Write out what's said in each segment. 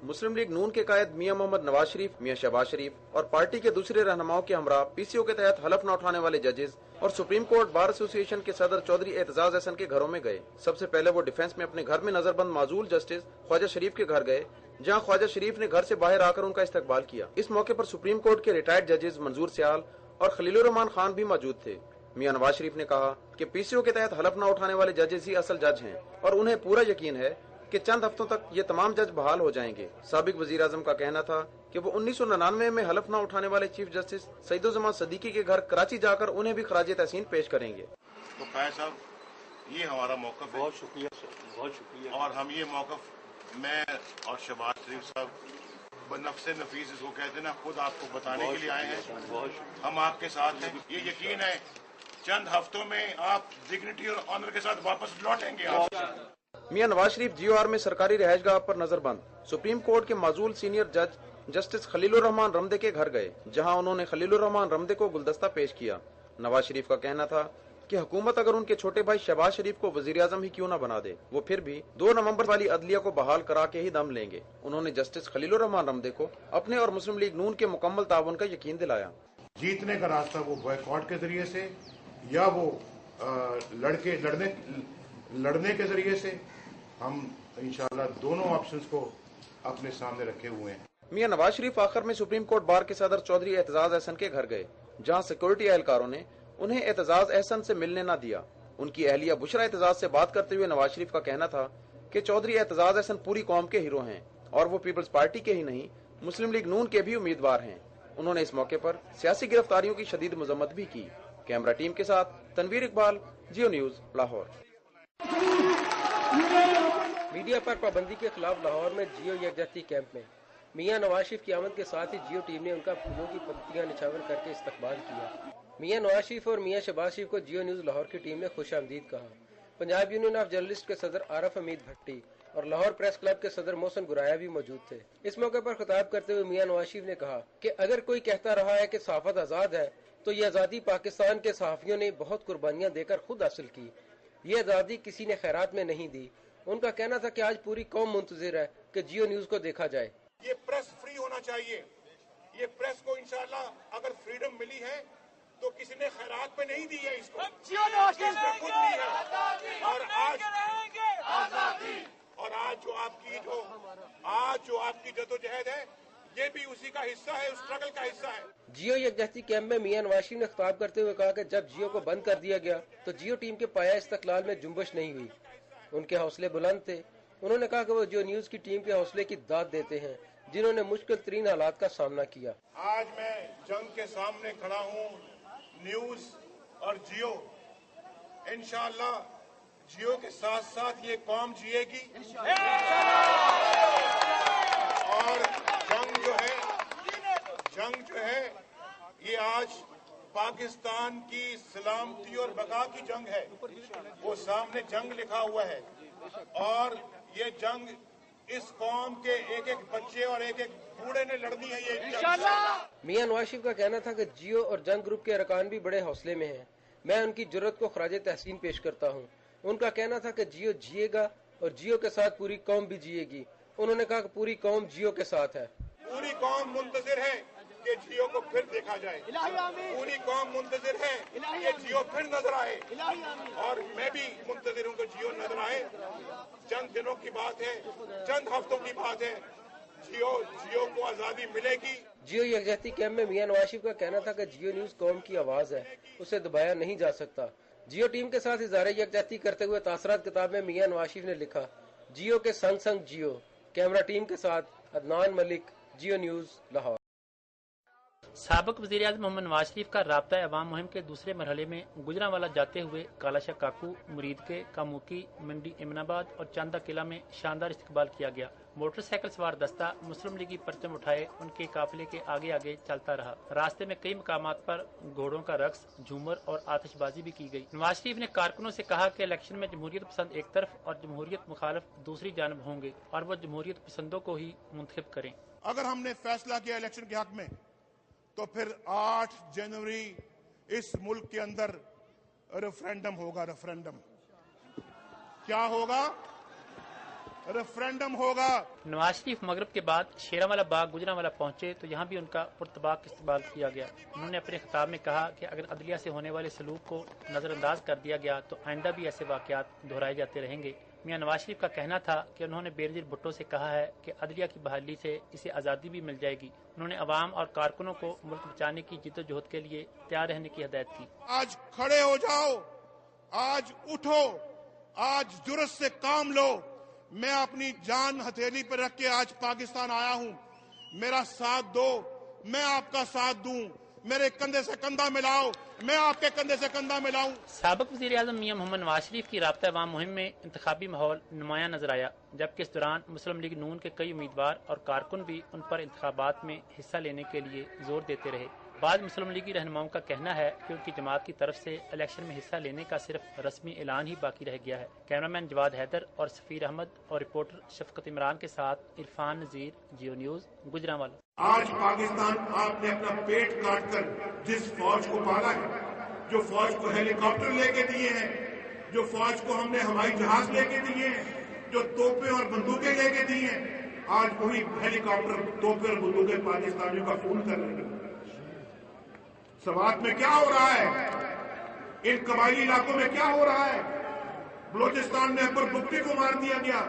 मुस्लिम league नून के कायद मियां मोहम्मद नवाज शरीफ, मियां शहबाज शरीफ और party के दूसरे रहनुमाओं के हमरा पीसीओ के तहत हलफ न उठाने वाले जजेस और सुप्रीम कोर्ट बार एसोसिएशन के सदर चौधरी एतजाज अहसन के घरों में गए। सबसे पहले वो डिफेंस में अपने घर में नजरबंद माजूल जस्टिस ख्वाजा शरीफ के घर गए, जहां ख्वाजा शरीफ ने घर से बाहर आकर उनका इस्तकबाल किया। इस मौके पर सुप्रीम कोर्ट के रिटायर्ड जजेस मंजूर सियाल और खलीलुर रहमान खान भी मौजूद थे। मियां नवाज शरीफ ने कहा कि पीसीओ के तहत हलफ न उठाने वाले जजेस ही असल जज हैं और उन्हें पूरा यकीन है कि चंद हफ्तों तक ये तमाम जज बहाल हो जाएंगे। साबिक वजीर आजम का कहना था कि वो 1999 में हलफ न उठाने वाले चीफ जस्टिस सईदुज्जमान सदीकी के घर कराची जाकर उन्हें भी खराज तहसीन पेश करेंगे। तो कायद साहब, ये हमारा मौक़िफ़ है। बहुत शुक्रिया सर, बहुत शुक्रिया। और हम ये मौक़िफ़ मैं और शहबाज शरीफ साहब बनफ्से नफीस इसको कहते हैं ना, खुद आपको बताने के लिए आए हैं। हम आपके साथ हैं, ये यकीन है चंद हफ्तों में आप डिग्निटी और ऑनर के साथ वापस लौटेंगे। मियां नवाज शरीफ जीओआर में सरकारी रिहाइशगाह पर नजरबंद सुप्रीम कोर्ट के माजूल सीनियर जज जस्टिस खलीलुर रहमान रमदे के घर गए, जहां उन्होंने खलीलुर रहमान रमदे को गुलदस्ता पेश किया। नवाज शरीफ का कहना था कि हुकूमत अगर उनके छोटे भाई शहबाज शरीफ को वजीर आजम ही क्यों न बना दे, वो फिर भी 2 नवंबर वाली अदलिया को बहाल करा के ही दम लेंगे। उन्होंने जस्टिस खलीलुर रहमान रमदे को अपने और मुस्लिम लीग नून के मुकम्मल ताउन का यकीन दिलाया। जीतने का रास्ता वो बॉयकॉट के जरिए से या वो लड़ने के जरिए से, हम इंशाल्लाह दोनों ऑप्शंस को अपने सामने रखे हुए हैं। मियां नवाज शरीफ आखिर में सुप्रीम कोर्ट बार के सदर चौधरी एतजाज अहसन के घर गए, जहां सिक्योरिटी एहलकारों ने उन्हें एतजाज अहसन से मिलने न दिया। उनकी अहलिया बुशरा एतजाज से बात करते हुए नवाज शरीफ का कहना था कि चौधरी एतजाज अहसन पूरी कौम के हीरो हैं और वो पीपल्स पार्टी के ही नहीं, मुस्लिम लीग नून के भी उम्मीदवार हैं। उन्होंने इस मौके पर सियासी गिरफ्तारियों की शदीद मजम्मत भी की। कैमरा टीम के साथ तनवीर इकबाल, जियो न्यूज, लाहौर। मीडिया पर पाबंदी के खिलाफ लाहौर में जियो यकजहती कैंप में मियां नवाज शरीफ की आमद के साथ ही जियो टीम ने उनका फूलों की पत्तियां निछावर करके इस्तकबाल किया। मियां नवाज शरीफ और मियां शहबाज शरीफ को जियो न्यूज लाहौर की टीम ने खुश आमदीद कहा। पंजाब यूनियन ऑफ जर्नलिस्ट के सदर आरफ हमीद भट्टी और लाहौर प्रेस क्लब के सदर मोहसिन गुराया भी मौजूद थे। इस मौके पर खिताब करते हुए मियां नवाज शरीफ ने कहा कि अगर कोई कहता रहा है कि सहाफत आज़ाद है तो ये आज़ादी पाकिस्तान के सहाफियों ने बहुत कुर्बानियां देकर खुद हासिल की। ये आज़ादी किसी ने खैरात में नहीं दी। उनका कहना था कि आज पूरी कौम मुंतजिर है कि जियो न्यूज को देखा जाए। ये प्रेस फ्री होना चाहिए। ये प्रेस को इंशाल्लाह अगर फ्रीडम मिली है तो किसी ने खैरात पे नहीं दी है, इसको खुद दी है। और आज जो आपकी जदोजहद है, ये भी उसी का हिस्सा है, उस स्ट्रगल का हिस्सा है। जियो यकजहती कैंप में मियां नवाज शरीफ ने खिताब करते हुए कहा कि जब जियो को बंद कर दिया गया तो जियो टीम के पाया इस्तकलाल में जुम्बश नहीं हुई। उनके हौसले बुलंद थे। उन्होंने कहा कि वो जियो न्यूज की टीम के हौसले की दाद देते हैं, जिन्होंने मुश्किल तरीन हालात का सामना किया। आज मैं जंग के सामने खड़ा हूँ, न्यूज और जियो। इंशाअल्लाह जियो के साथ साथ ये कौम जिएगी और जंग जो है ये आज पाकिस्तान की सलामती और बका की जंग है। वो सामने जंग लिखा हुआ है और ये जंग इस कौम के एक एक बच्चे और एक एक बूढ़े ने लड़नी है। ये मियां नवाज शरीफ का कहना था कि जियो और जंग ग्रुप के अरकान भी बड़े हौसले में हैं। मैं उनकी जुर्रत को खराज तहसीन पेश करता हूँ। उनका कहना था कि जियो जिएगा और जियो के साथ पूरी कौम भी जिएगी। उन्होंने कहा कि पूरी कौम जियो के साथ है। पूरी कौम मुंतजिर है कि जियो को फिर देखा जाए। पूरी कौम मुंतजिर है कि जियो फिर नजर आए और मैं भी मुंतजिर हूँ कि जियो नजर आए। चंद दिनों की बात है, चंद हफ्तों की बात है, जियो को आजादी मिलेगी। जियो यकजहती कैंप में मियां नवाज शरीफ का कहना था कि जियो न्यूज कौम की आवाज है, उसे दबाया नहीं जा सकता। जियो टीम के साथ इज़हार यकजहती करते हुए तासरात किताब में मियां नवाज शरीफ ने लिखा, जियो के संग संग जियो। कैमरा टीम के साथ अदनान मलिक, जियो न्यूज, लाहौर। साबिक वज़ीर आज़म मोहम्मद नवाज शरीफ का राब्ता अवाम मुहिम के दूसरे मरहले में गुजरांवाला जाते हुए कालाशाह काकू, मुरीदके, कामुकी, मंडी इमनाबाद और चांदा किला में शानदार इस्तकबाल किया गया। मोटरसाइकिल सवार दस्ता मुस्लिम लीगी परचम उठाए उनके काफिले के आगे आगे चलता रहा। रास्ते में कई मकामात पर घोड़ों का रक्स, झूमर और आतिशबाजी भी की गई। नवाज शरीफ ने कारकुनों से कहा कि इलेक्शन में जमहूरियत पसंद एक तरफ और जमहूरियत मुखालिफ दूसरी जानब होंगे और वो जमहूरियत पसंदों को ही मुंतखब करें। अगर हमने फैसला किया इलेक्शन के हक में तो फिर 8 जनवरी इस मुल्क के अंदर रेफरेंडम होगा। रेफरेंडम क्या होगा? रेफरेंडम होगा। नवाज शरीफ मगरब के बाद शेरावाला बाग गुजरांवाला पहुंचे तो यहाँ भी उनका पुरतबाक इस्तकबाल किया गया। उन्होंने अपने खिताब में कहा कि अगर अदलिया से होने वाले सलूक को नज़रअंदाज कर दिया गया तो आइंदा भी ऐसे वाक़यात दोहराए जाते रहेंगे। मियां नवाज शरीफ का कहना था कि उन्होंने बेनज़ीर भुट्टो से कहा है कि अदलिया की बहाली से इसे आज़ादी भी मिल जाएगी। उन्होंने अवाम और कारकुनों को मुल्क बचाने की जिद्दोजहद के लिए तैयार रहने की हिदायत की। आज खड़े हो जाओ, आज उठो, आज जुर्रत से काम लो। मैं अपनी जान हथेली पर रख के आज पाकिस्तान आया हूं। मेरा साथ दो, मैं आपका साथ दूं। मेरे कंधे से कंधा मिलाओ, मैं आपके कंधे से कंधा मिलाऊं। साबिक वज़ीर आज़म मियां मोहम्मद नवाज शरीफ की राब्ता अवाम मुहिम में इंतखाबी माहौल नुमाया नजर आया, जबकि इस दौरान मुस्लिम लीग नून के कई उम्मीदवार और कारकुन भी उन पर इंतखाबात में हिस्सा लेने के लिए जोर देते रहे। बाद मुस्लिम लीगी रहनुमाओं का कहना है कि उनकी जमात की तरफ से इलेक्शन में हिस्सा लेने का सिर्फ रस्मी ऐलान ही बाकी रह गया है। कैमरामैन जवाद हैदर और सफीर अहमद और रिपोर्टर शफकत इमरान के साथ इरफान नज़ीर, जियो न्यूज़, गुजरांवाला। आज पाकिस्तान आपने अपना पेट काट कर जिस फौज को पाला है, जो फौज को हेलीकॉप्टर लेके दिए हैं, जो फौज को हमने हवाई जहाज लेके दिए हैं, जो तोपें और बंदूकें लेके दी हैं, आज वही हेलीकॉप्टर, तोपें और बंदूकें पाकिस्तानियों का खून कर रही हैं। सवात में क्या हो रहा है, इन कबायली इलाकों में क्या हो रहा है? बलोचिस्तान में अकबर बुक्टी को मार दिया गया,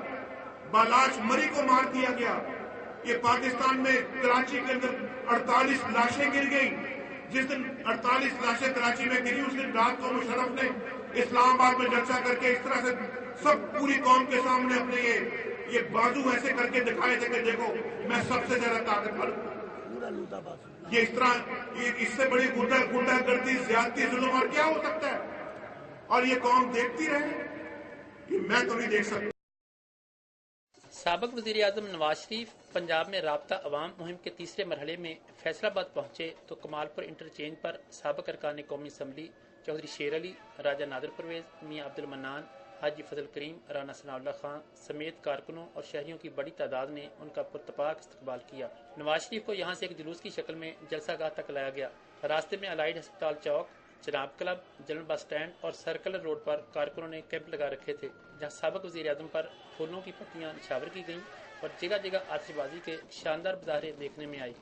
बालाच मरी को मार दिया गया। ये पाकिस्तान में कराची के अंदर 48 लाशें गिर गई। जिस दिन 48 लाशें कराची में गिरी, उस दिन रात को मुशर्रफ ने इस्लामाबाद में जलसा करके इस तरह से सब पूरी कौम के सामने अपने ये बाजू ऐसे करके दिखाए थे कि देखो मैं सबसे ज्यादा ताकतवर हूं। ये इस तरह, इससे बड़ी गुंडागर्दी, ज्यादती, जुल्म और क्या हो सकता है? और ये कौम देखती रहे कि मैं तो नहीं देख सकता। साबिक वज़ीर आज़म नवाज शरीफ पंजाब में राब्ता अवाम मुहिम के तीसरे मरहले में फैसलाबाद पहुंचे तो कमालपुर इंटरचेंज पर साबिक अरकान कौमी असम्बली चौधरी शेर अली, राजा नादिर परवेज, मियां अब्दुल मन्नान, हाजी फजल करीम, राना सनाउल्लाह खान समेत कारकुनों और शहरियों की बड़ी तादाद ने उनका पुरतपाक इस्तकबाल किया। नवाज शरीफ को यहाँ से एक जुलूस की शक्ल में जलसागाह तक लाया गया। रास्ते में अलाइड अस्पताल चौक, जनाब क्लब, जनरल बस स्टैंड और सर्कल रोड पर कारकुनों ने कैंप लगा रखे थे, जहाँ साबिक वज़ीर आज़म पर फूलों की पत्तियां निछावर की गईं और जगह जगह आतिशबाजी के शानदार मुजाहरे देखने में आई।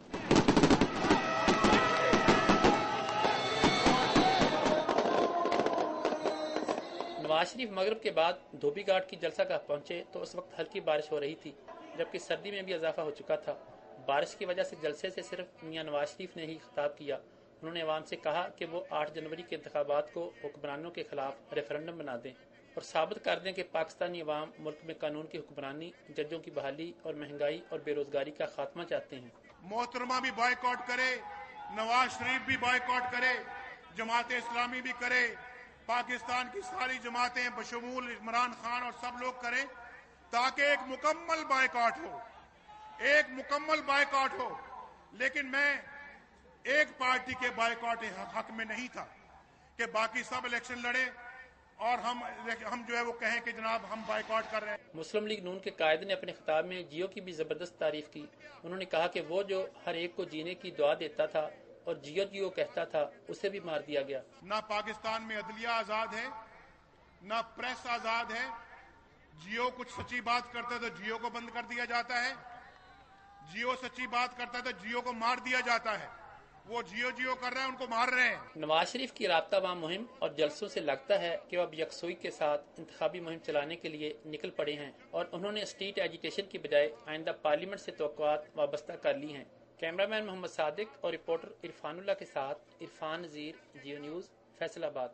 नवाज शरीफ मगरब के बाद धोबी घाट की जलसागाह पहुंचे तो उस वक्त हल्की बारिश हो रही थी, जबकि सर्दी में भी इजाफा हो चुका था। बारिश की वजह से जलसे से सिर्फ मियां नवाज शरीफ ने ही खिताब किया। उन्होंने अवाम से कहा कि वो 8 जनवरी के इंतखाबात को हुक्मरानों के खिलाफ रेफरेंडम बना दें और साबित कर दें कि पाकिस्तानी अवाम मुल्क में कानून की हुक्मरानी, जजों की बहाली और महंगाई और बेरोजगारी का खात्मा चाहते हैं। मोहतरमा भी बायकॉट करे, नवाज शरीफ भी बायकॉट करे, जमात इस्लामी भी करे, पाकिस्तान की सारी जमातें बशमूल इमरान खान और सब लोग करें, ताकि एक मुकम्मल बायकॉट हो, एक मुकम्मल बायकॉट हो। लेकिन मैं एक पार्टी के बायकॉट हक में नहीं था कि बाकी सब इलेक्शन लड़े और हम जो है वो कहें कि जनाब हम बायकॉट कर रहे हैं। मुस्लिम लीग नून के कायद ने अपने खिताब में जियो की भी जबरदस्त तारीफ की। उन्होंने कहा कि वो जो हर एक को जीने की दुआ देता था और जियो जियो कहता था, उसे भी मार दिया गया। ना पाकिस्तान में अदलिया आजाद है, ना प्रेस आजाद है। जियो कुछ सच्ची बात करता है तो जियो को बंद कर दिया जाता है, जियो सच्ची बात करता है तो जियो को मार दिया जाता है। वो जियो जियो कर रहे हैं, उनको मार रहे हैं। नवाज शरीफ की राब्ता अवाम मुहिम और जलसों से लगता है कि वो अब यकसुई के साथ इंतखाबी मुहिम चलाने के लिए निकल पड़े हैं और उन्होंने स्ट्रीट एजिटेशन की बजाय आइंदा पार्लियामेंट से तवक्कुआत वाबस्ता कर ली हैं। कैमरामैन मोहम्मद सादिक और रिपोर्टर इरफानुल्लाह के साथ इरफान नज़ीर, जियो न्यूज़, फैसलाबाद।